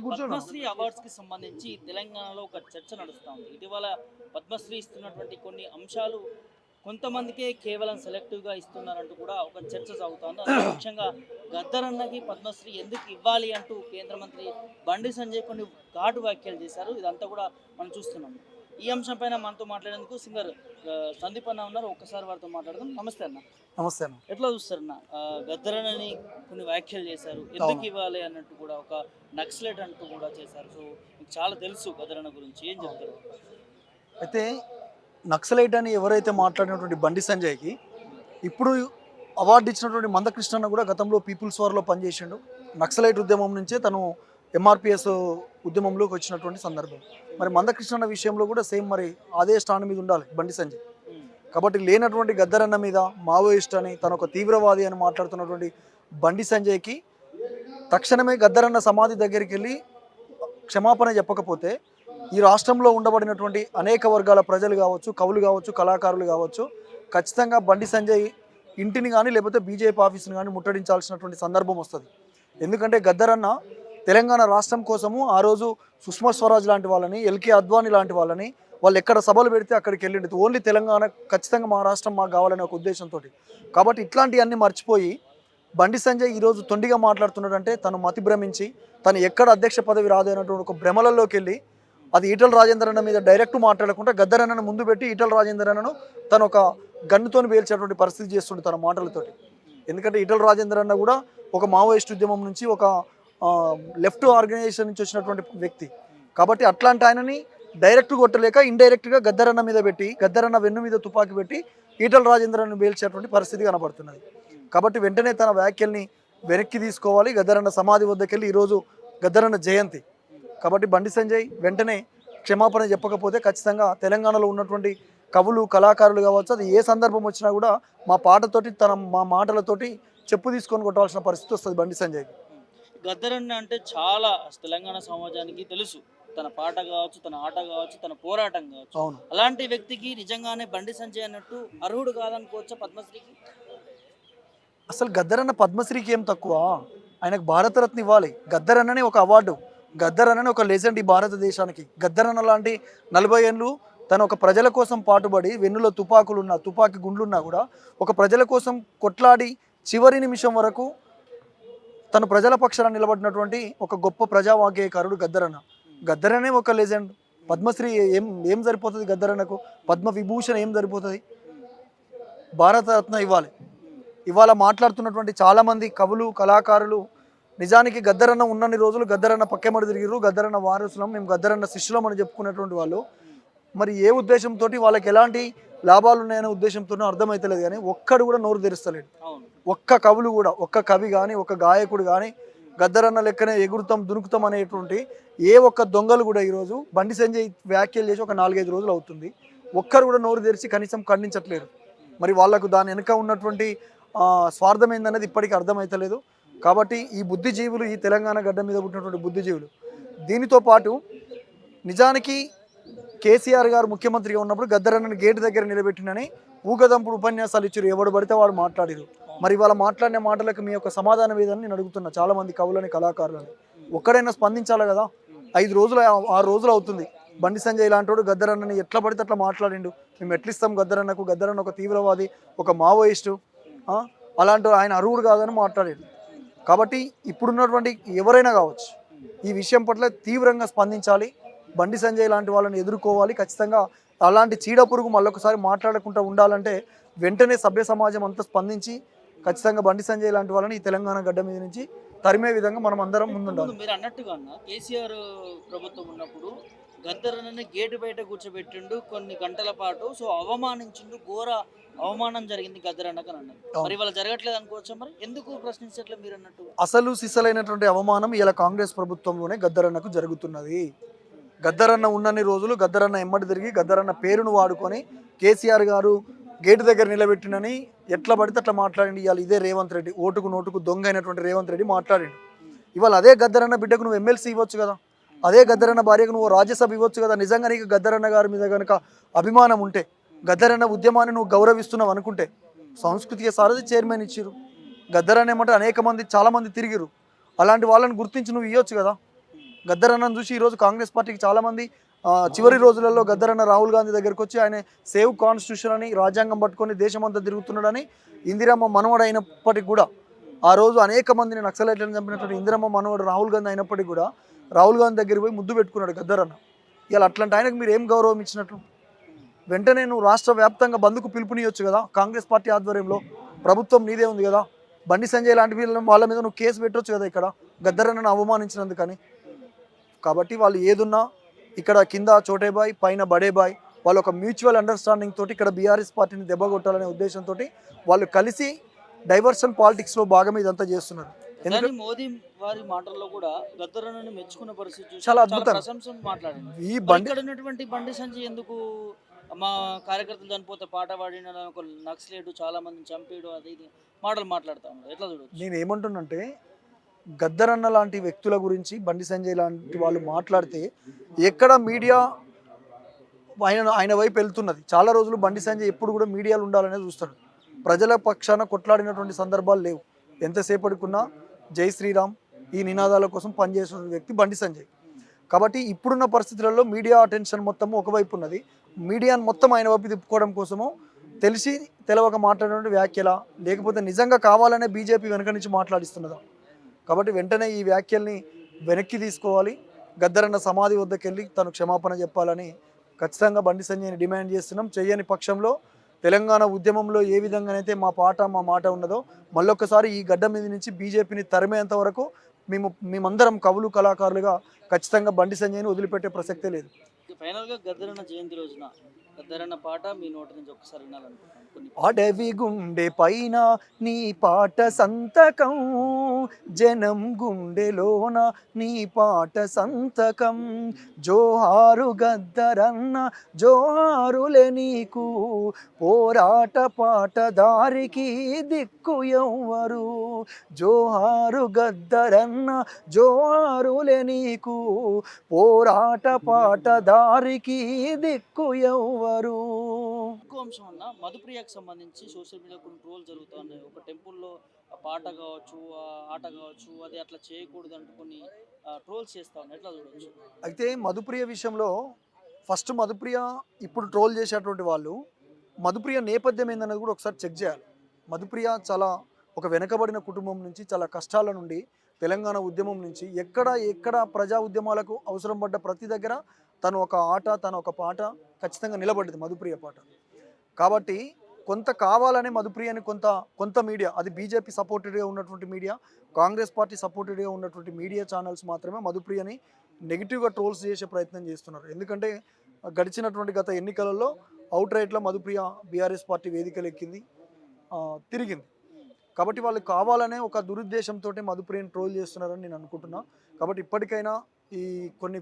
కూర్చోండి. పద్మశ్రీ అవార్డ్స్‌కి సంబంధించి తెలంగాణలో ఒక చర్చ నడుస్తా ఉంది. ఇటీవల పద్మశ్రీ ఇస్తున్నటువంటి కొన్ని అంశాలు కొంతమందికే కేవలం సెలెక్టివ్‌గా ఇస్తున్నారంటూ కూడా ఒక చర్చ సాగుతోంది. అందులో ముఖ్యంగా గద్దరన్నకి పద్మశ్రీ ఎందుకు ఇవ్వాలి అంటూ కేంద్ర మంత్రి బండి సంజయ్ కొన్ని ఘాటు వ్యాఖ్యలు చేశారు. ఇదంతా కూడా మనం చూస్తున్నాం. ఈ అంశం పైన మనతో మాట్లాడేందుకు సింగర్ సందీప్ అన్న ఉన్నారు. ఒక్కసారి వారితో మాట్లాడదాం. నమస్తే అన్న. నమస్తే అన్న. ఎట్లా చూస్తారన్న? గద్దరనని కొన్ని వ్యాఖ్యలు చేశారు. ఎందుకు ఇవ్వాలి అన్నట్టు కూడా ఒక నక్సలైట్ అంటూ కూడా చేశారు. సో మీకు చాలా తెలుసు గద్దరన్న గురించి. ఏం చెప్తారు? అయితే నక్సలైట్ అని ఎవరైతే మాట్లాడినటువంటి బండి సంజయ్కి ఇప్పుడు అవార్డు ఇచ్చినటువంటి మందకృష్ణన్న కూడా గతంలో పీపుల్స్ వార్లో పనిచేసిండు. నక్సలైట్ ఉద్యమం నుంచే తను ఎంఆర్పిఎస్ ఉద్యమంలోకి వచ్చినటువంటి సందర్భం. మరి మందకృష్ణన్న విషయంలో కూడా సేమ్ మరి అదే స్టాండ్ మీద ఉండాలి బండి సంజయ్. కాబట్టి లేనటువంటి గద్దరన్న మీద మావోయిస్ట్ అని తను ఒక తీవ్రవాది అని మాట్లాడుతున్నటువంటి బండి సంజయ్కి తక్షణమే గద్దరన్న సమాధి దగ్గరికి వెళ్ళి క్షమాపణ చెప్పకపోతే ఈ రాష్ట్రంలో ఉండబడినటువంటి అనేక వర్గాల ప్రజలు కావచ్చు, కవులు కావచ్చు, కళాకారులు కావచ్చు, ఖచ్చితంగా బండి సంజయ్ ఇంటిని కానీ లేకపోతే బీజేపీ ఆఫీస్ని కానీ ముట్టడించాల్సినటువంటి సందర్భం వస్తుంది. ఎందుకంటే గద్దరన్న తెలంగాణ రాష్ట్రం కోసము ఆ రోజు సుష్మా స్వరాజ్ లాంటి వాళ్ళని, ఎల్కే అద్వానీ లాంటి వాళ్ళని వాళ్ళు ఎక్కడ సభలు పెడితే అక్కడికి వెళ్ళిండు. ఓన్లీ తెలంగాణ, ఖచ్చితంగా మా రాష్ట్రం మాకు కావాలనే ఒక ఉద్దేశంతో. కాబట్టి ఇట్లాంటివన్నీ మర్చిపోయి బండి సంజయ్ ఈరోజు తొండిగా మాట్లాడుతున్నాడంటే తను మతి భ్రమించి తను ఎక్కడ అధ్యక్ష పదవి రాదు అన్నటువంటి ఒక భ్రమలలోకి వెళ్ళి అది ఈటల రాజేందర్ అన్న మీద డైరెక్ట్ మాట్లాడకుండా గద్దరన్నను ముందు పెట్టి ఈటల రాజేందర్ అన్నను తను ఒక గన్నుతోని పేల్చేటువంటి పరిస్థితి చేస్తుండే తన మాటలతోటి. ఎందుకంటే ఈటల రాజేందర్ అన్న కూడా ఒక మావోయిస్ట్ ఉద్యమం నుంచి, ఒక లెఫ్ట్ ఆర్గనైజేషన్ నుంచి వచ్చినటువంటి వ్యక్తి. కాబట్టి అట్లాంటి ఆయనని డైరెక్ట్ కొట్టలేక ఇండైరెక్ట్గా గద్దరన్న మీద పెట్టి, గద్దరన్న వెన్ను మీద తుపాకీ పెట్టి ఈటల రాజేంద్రను పేల్చేటువంటి పరిస్థితి కనబడుతున్నది. కాబట్టి వెంటనే తన వ్యాఖ్యల్ని వెనక్కి తీసుకోవాలి. గద్దరన్న సమాధి వద్దకు వెళ్ళి ఈరోజు గద్దరన్న జయంతి. కాబట్టి బండి సంజయ్ వెంటనే క్షమాపణ చెప్పకపోతే ఖచ్చితంగా తెలంగాణలో ఉన్నటువంటి కవులు, కళాకారులు కావచ్చు, అది ఏ సందర్భం వచ్చినా కూడా మా పాటతోటి మా మాటలతోటి చెప్పు తీసుకొని కొట్టవలసిన పరిస్థితి వస్తుంది బండి సంజయ్కి. గద్దరన్న అంటే చాలా తెలంగాణ సమాజానికి తెలుసు. తన పాట కావచ్చు, తన ఆట కావచ్చు, తన పోరాటం కావచ్చు. అవును. అలాంటి వ్యక్తికి నిజంగానే బండి సంజయ్ అన్నట్టు అర్హుడు కాదనుకోవచ్చా పద్మశ్రీకి? అసలు గద్దరన్న పద్మశ్రీకి ఏం తక్కువ? ఆయనకు భారతరత్న ఇవ్వాలి. గద్దరన్ననే ఒక అవార్డు, గద్దరన్ననే ఒక లెజెండ్ ఈ భారతదేశానికి. గద్దరన్న లాంటి 40 ఏళ్ళు తను ఒక ప్రజల కోసం పాటుపడి, వెన్నులో తుపాకులున్నా, తుపాకీ గుండ్లున్నా కూడా ఒక ప్రజల కోసం కొట్లాడి చివరి నిమిషం వరకు తను ప్రజల పక్షాన నిలబడినటువంటి ఒక గొప్ప ప్రజావాగ్గేయకారుడు గద్దరన్న. గద్దరనే ఒక లెజెండ్. పద్మశ్రీ ఏం సరిపోతుంది గద్దరన్నకు? పద్మ విభూషణ్ ఏం సరిపోతుంది? భారతరత్న ఇవ్వాలి. ఇవాళ మాట్లాడుతున్నటువంటి చాలామంది కవులు, కళాకారులు నిజానికి గద్దరన్న ఉన్నన్ని రోజులు గద్దరన్న పక్కెమడి తిరిగిరు, గద్దరన్న వారసులం, మేము గద్దరన్న శిష్యులం అని చెప్పుకునేటువంటి వాళ్ళు మరి ఏ ఉద్దేశంతో, వాళ్ళకి ఎలాంటి లాభాలు ఉన్నాయనే ఉద్దేశంతో అర్థమవుతలేదు. కానీ ఒక్కడు కూడా నోరు తెరుస్తలేడు. ఒక్క కవులు కూడా, ఒక్క కవి కానీ, ఒక గాయకుడు కానీ గద్దరన్న లెక్కనే ఎగురుతాం దునుకుతాం అనేటువంటి ఏ ఒక్క దొంగలు కూడా ఈరోజు బండి సంజయ్ వ్యాఖ్యలు చేసి ఒక 4-5 రోజులు అవుతుంది. ఒక్కరు కూడా నోరు తెరిచి కనీసం ఖండించట్లేరు. మరి వాళ్ళకు దాని వెనుక ఉన్నటువంటి స్వార్థం ఏందనేది ఇప్పటికీ అర్థమవుతలేదు. కాబట్టి ఈ బుద్ధిజీవులు, ఈ తెలంగాణ గడ్డ మీద పుట్టినటువంటి బుద్ధిజీవులు, దీనితో పాటు నిజానికి కేసీఆర్ గారు ముఖ్యమంత్రిగా ఉన్నప్పుడు గద్దరన్నని గేటు దగ్గర నిలబెట్టినని ఊగదంపుడు ఉపన్యాసాలు ఇచ్చారు. ఎవడు పడితే వాడు మాట్లాడారు. మరి వాళ్ళ మాట్లాడిన మాటలకు మీ యొక్క సమాధానం ఏదని నేను అడుగుతున్నా చాలామంది కవులని, కళాకారులని. ఒక్కడైనా స్పందించాలి కదా. 5 రోజులు 6 రోజులు అవుతుంది. బండి సంజయ్ ఇలాంటి గద్దరన్నని ఎట్లా పడితే అట్లా మాట్లాడిండు. మేము ఎట్లిస్తాం గద్దరన్నకు? గద్దరన్న ఒక తీవ్రవాది, ఒక మావోయిస్టు, అలాంటి ఆయన అర్హుడు కాదని మాట్లాడాడు. కాబట్టి ఇప్పుడున్నటువంటి ఎవరైనా కావచ్చు ఈ విషయం పట్ల తీవ్రంగా స్పందించాలి. బండి సంజయ్ లాంటి వాళ్ళని ఎదుర్కోవాలి. ఖచ్చితంగా అలాంటి చీడ పురుగు మళ్ళొకసారి మాట్లాడకుండా ఉండాలంటే వెంటనే సభ్య సమాజం అంతా స్పందించి ఖచ్చితంగా బండి సంజయ్ లాంటి వాళ్ళని ఈ తెలంగాణ గడ్డ మీద నుంచి తరిమే విధంగా మనం అందరం ముందుండాలి. మీరు అన్నట్టుగా కేసీఆర్ ప్రభుత్వం ఉన్నప్పుడు గద్దరన్నని గేటు బయట కూర్చోబెట్టిండు కొన్ని గంటల పాటు. సో అవమానించిండు, ఘోర అవమానం జరిగింది గద్దరన్నకు అని అన్నారు. మరి ఇవాళ జరగట్లేదు అనుకోవచ్చా? మరి ఎందుకు ప్రశ్నించట్లేదు మీరు అన్నట్టు? అసలు సిసలైనటువంటి అవమానం ఇలా కాంగ్రెస్ ప్రభుత్వంలోనే గద్దరన్నకు జరుగుతున్నది. గద్దరన్న ఉన్నన్ని రోజులు గద్దరన్న ఎమ్మడి తిరిగి గద్దరన్న పేరును వాడుకొని కేసీఆర్ గారు గేటు దగ్గర నిలబెట్టినని ఎట్లా పడితే అట్లా మాట్లాడింది. ఇవాళ ఇదే రేవంత్ రెడ్డి, ఓటుకు నోటుకు దొంగ అయినటువంటి రేవంత్ రెడ్డి మాట్లాడిండు. ఇవాళ అదే గద్దరన్న బిడ్డకు నువ్వు ఎమ్మెల్సీ ఇవ్వచ్చు కదా, అదే గద్దరన్న భార్యకు నువ్వు రాజ్యసభ ఇవ్వచ్చు కదా. నిజంగా నీకు గద్దరన్న గారి మీద కనుక అభిమానం ఉంటే, గద్దరన్న ఉద్యమాన్ని నువ్వు గౌరవిస్తున్నావు అనుకుంటే, సంస్కృతిక సారథి చైర్మన్ ఇచ్చిరు. గద్దరన్న ఏమంటే అనేక మంది, చాలామంది తిరిగిరు. అలాంటి వాళ్ళని గుర్తించి నువ్వు ఇవ్వచ్చు కదా. గద్దరన్నను చూసి ఈరోజు కాంగ్రెస్ పార్టీకి చాలామంది చివరి రోజులలో గద్దరన్న రాహుల్ గాంధీ దగ్గరికి వచ్చి ఆయన సేవ్ కాన్స్టిట్యూషన్ అని రాజ్యాంగం పట్టుకొని దేశమంతా తిరుగుతున్నాడని, ఇందిరమ్మ మనవడు అయినప్పటికి కూడా ఆ రోజు అనేక మందిని నక్సలైట్లను చంపినటువంటి ఇందిరమ్మ మనవడు రాహుల్ గాంధీ అయినప్పటికీ కూడా రాహుల్ గాంధీ దగ్గరికి పోయి ముద్దు పెట్టుకున్నాడు గద్దరన్న. ఇలా అట్లాంటి ఆయనకు మీరు ఏం గౌరవం ఇచ్చినట్లు? వెంటనే నువ్వు రాష్ట్ర వ్యాప్తంగా బంద్కు పిలుపునియొచ్చు కదా, కాంగ్రెస్ పార్టీ ఆధ్వర్యంలో ప్రభుత్వం నీదే ఉంది కదా, బండి సంజయ్ లాంటి వాళ్ళ మీద నువ్వు కేసు పెట్టొచ్చు కదా ఇక్కడ గద్దరన్నను అవమానించినందుకని. కాబట్టి వాళ్ళు ఏదున్నా ఇక్కడ కింద చోటేబాయ్ పైన బడేబాయ్, వాళ్ళు ఒక మ్యూచువల్ అండర్స్టాండింగ్ తోటి ఇక్కడ బీఆర్ఎస్ పార్టీని దెబ్బగొట్టాలనే ఉద్దేశంతో వాళ్ళు కలిసి డైవర్షన్ పాలిటిక్స్లో భాగం ఇదంతా చేస్తున్నారు. ఎందుకంటే మోదీ వారి మాటల్లో కూడా గద్దరన్నను మెచ్చుకున్న పరిస్థితి చాలా అద్భుతం ప్రశంసలు మాట్లాడింది. ఈ బండి ఇక్కడ ఉన్నటువంటి బండి సంజయ్ ఎందుకు మా కార్యకర్తలు చనిపోతే పాట పాడిన ఒక నక్సలేటు చాలా మందిని చంపేయడు అది ఇది మాటలు మాట్లాడుతా ఉన్నారు, ఎట్లా చూడొచ్చు? నేను ఏమంటున్నంటే గద్దరన్న లాంటి వ్యక్తుల గురించి బండి సంజయ్ లాంటి వాళ్ళు మాట్లాడితే ఎక్కడ మీడియా ఆయన వైపు వెళ్తున్నది. చాలా రోజులు బండి సంజయ్ ఎప్పుడు కూడా మీడియాలో ఉండాలనే చూస్తాడు. ప్రజల పక్షాన కొట్లాడినటువంటి సందర్భాలు లేవు. ఎంతసేపటికున్నా జై శ్రీరామ్ ఈ నినాదాల కోసం పనిచేస్తున్న వ్యక్తి బండి సంజయ్. కాబట్టి ఇప్పుడున్న పరిస్థితులలో మీడియా అటెన్షన్ మొత్తము ఒకవైపు ఉన్నది. మీడియాను మొత్తం ఆయన వైపు తిప్పుకోవడం కోసము తెలిసి తెలవక మాట్లాడినటువంటి వ్యాఖ్యల, లేకపోతే నిజంగా కావాలనే బీజేపీ వెనక నుంచి మాట్లాడిస్తున్నదా? కాబట్టి వెంటనే ఈ వ్యాఖ్యల్ని వెనక్కి తీసుకోవాలి. గద్దరన్న సమాధి వద్దకు వెళ్ళి తను క్షమాపణ చెప్పాలని ఖచ్చితంగా బండి సంజయ్ని డిమాండ్ చేస్తున్నాం. చెయ్యని పక్షంలో తెలంగాణ ఉద్యమంలో ఏ విధంగానైతే మా మాట ఉన్నదో మళ్ళొక్కసారి ఈ గడ్డ మీద నుంచి బీజేపీని తరిమేంత వరకు మేమందరం కవులు కళాకారులుగా ఖచ్చితంగా బండి సంజయ్ని వదిలిపెట్టే ప్రసక్తే లేదు. ఫైనల్గా గద్దరన్న జయంతి రోజున గద్దరన్న పాట మీ నోటి నుంచి ఒకసారి వినాలనుకుంటున్నాను. అడవి గుండె పైన నీ పాట సంతకం, జనం గుండెలోన నీ పాట సంతకం, జోహారు గద్దరన్న జోహారులే నీకు, పోరాట పాట దారికి దిక్కు ఎవ్వరు, జోహారు గద్దరన్న జోహారులే నీకు, పోరాట పాట దారికి దిక్కు ఎవ్వరు. ఇంకో అంశం అన్న, మధుప్రియకు సంబంధించి సోషల్ మీడియా కొన్ని ట్రోల్ జరుగుతూ ఉన్నాయి. ఒక టెంపుల్లో ఆ పాట కావచ్చు, ఆ ఆట కావచ్చు, అది అట్లా చేయకూడదు అంటూ కొన్ని ట్రోల్స్ చేస్తా ఉన్నాయి, ఎట్లా చూడవచ్చు? అయితే మధుప్రియ విషయంలో ఫస్ట్ మధుప్రియ ఇప్పుడు ట్రోల్ చేసేటువంటి వాళ్ళు మధుప్రియ నేపథ్యం ఏందనేది కూడా ఒకసారి చెక్ చేయాలి. మధుప్రియ చాలా ఒక వెనకబడిన కుటుంబం నుంచి, చాలా కష్టాల నుండి, తెలంగాణ ఉద్యమం నుంచి ఎక్కడ ప్రజా ఉద్యమాలకు అవసరం పడ్డ ప్రతి దగ్గర తను ఒక ఆట, తను ఒక పాట ఖచ్చితంగా నిలబడ్డది మధుప్రియ పాట. కాబట్టి కొంత కావాలనే మధుప్రియని కొంత మీడియా, అది బీజేపీ సపోర్టెడ్గా ఉన్నటువంటి మీడియా, కాంగ్రెస్ పార్టీ సపోర్టెడ్గా ఉన్నటువంటి మీడియా ఛానల్స్ మాత్రమే మధుప్రియని నెగిటివ్గా ట్రోల్స్ చేసే ప్రయత్నం చేస్తున్నారు. ఎందుకంటే గడిచినటువంటి గత ఎన్నికలలో అవుట్ రైట్లో మధుప్రియ బీఆర్ఎస్ పార్టీ వేదికలు ఎక్కింది, తిరిగింది. కాబట్టి వాళ్ళు కావాలనే ఒక దురుద్దేశంతో మధుప్రియని ట్రోల్ చేస్తున్నారని నేను అనుకుంటున్నా. కాబట్టి ఇప్పటికైనా ఈ కొన్ని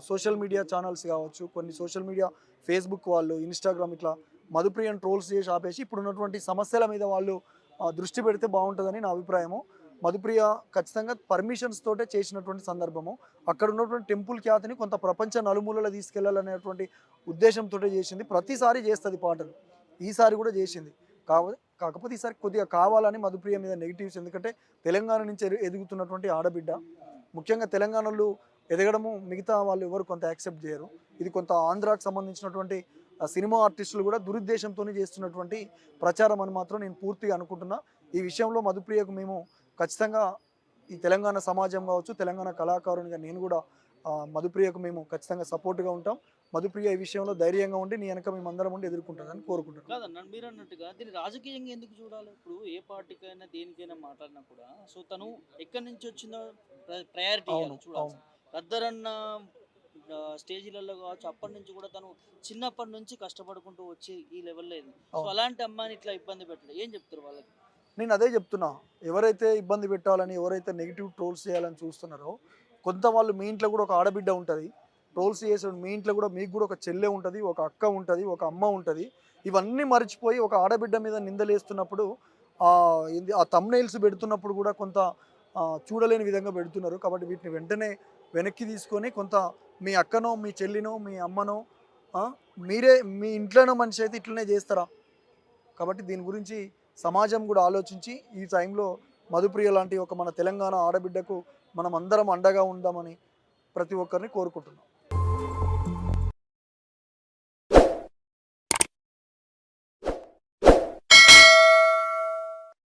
సోషల్ మీడియా ఛానల్స్ కావచ్చు, కొన్ని సోషల్ మీడియా ఫేస్బుక్ వాళ్ళు, ఇన్స్టాగ్రామ్ ఇట్లా మధుప్రియని ట్రోల్స్ చేసి ఆపేసి ఇప్పుడున్నటువంటి సమస్యల మీద వాళ్ళు దృష్టి పెడితే బాగుంటుందని నా అభిప్రాయము. మధుప్రియ ఖచ్చితంగా పర్మిషన్స్ తోటే చేసినటువంటి సందర్భము, అక్కడ ఉన్నటువంటి టెంపుల్ ఖ్యాతిని కొంత ప్రపంచ నలుమూలలో తీసుకెళ్లాలనేటువంటి ఉద్దేశంతో చేసింది. ప్రతిసారి చేస్తుంది పాటలు, ఈసారి కూడా చేసింది. కాకపోతే ఈసారి కొద్దిగా కావాలని మధుప్రియ మీద నెగిటివ్స్, ఎందుకంటే తెలంగాణ నుంచి ఎదుగుతున్నటువంటి ఆడబిడ్డ, ముఖ్యంగా తెలంగాణలో ఎదగడము మిగతా వాళ్ళు ఎవరు కొంత యాక్సెప్ట్ చేయరు. ఇది కొంత ఆంధ్రాకు సంబంధించినటువంటి సినిమా ఆర్టిస్టులు కూడా దురుద్దేశంతో చేస్తున్నటువంటి ప్రచారం అని మాత్రం నేను పూర్తిగా అనుకుంటున్నా. ఈ విషయంలో మధుప్రియకు మేము ఖచ్చితంగా ఈ తెలంగాణ సమాజం కావచ్చు, తెలంగాణ కళాకారునిగా నేను కూడా మధుప్రియకు మేము ఖచ్చితంగా సపోర్ట్గా ఉంటాం. మధుప్రియ ఈ విషయంలో ధైర్యంగా ఉండి నీ వెనక మేమందరం ఉండి ఎదుర్కొంటుందని కోరుకుంటున్నాను. కాదన్న, మీరు అన్నట్టుగా దీన్ని రాజకీయంగా ఎందుకు చూడాలి? ఇప్పుడు ఏ పార్టీకైనా దేనికైనా మాట్లాడినా కూడా సో తను ఎక్కడి నుంచి వచ్చిందో ప్రయారిటీ చూడాలి. గద్దరన్న స్టేజీలలో కావచ్చు, అప్పటి నుంచి కూడా తను చిన్నప్పటి నుంచి కష్టపడుకుంటూ వచ్చి ఈ లెవెల్లో అయింది. సో అలాంటి అమ్మాయిని ఇట్లా ఇబ్బంది పెట్టడం ఏం చెప్తారు వాళ్ళకి? నేను అదే చెప్తున్నా, ఎవరైతే ఇబ్బంది పెట్టాలని, ఎవరైతే నెగిటివ్ ట్రోల్స్ చేయాలని చూస్తున్నారో, కొంత వాళ్ళు మీ ఇంట్లో కూడా ఒక ఆడబిడ్డ ఉంటుంది, ట్రోల్స్ చేసే మీ ఇంట్లో కూడా మీకు కూడా ఒక చెల్లె ఉంటుంది, ఒక అక్క ఉంటుంది, ఒక అమ్మ ఉంటుంది. ఇవన్నీ మర్చిపోయి ఒక ఆడబిడ్డ మీద నిందలేస్తున్నప్పుడు ఆ థంబ్నెయిల్స్ పెడుతున్నప్పుడు కూడా కొంత చూడలేని విధంగా పెడుతున్నారు. కాబట్టి వీటిని వెంటనే వెనక్కి తీసుకొని కొంత మీ అక్కనో, మీ చెల్లినో, మీ అమ్మనో, మీరే మీ ఇంట్లోనో మనిషి అయితే ఇట్లనే చేస్తారా? కాబట్టి దీని గురించి సమాజం కూడా ఆలోచించి ఈ టైంలో మధుప్రియ లాంటి ఒక మన తెలంగాణ ఆడబిడ్డకు మనం అందరం అండగా ఉందామని ప్రతి ఒక్కరిని కోరుకుంటున్నాం.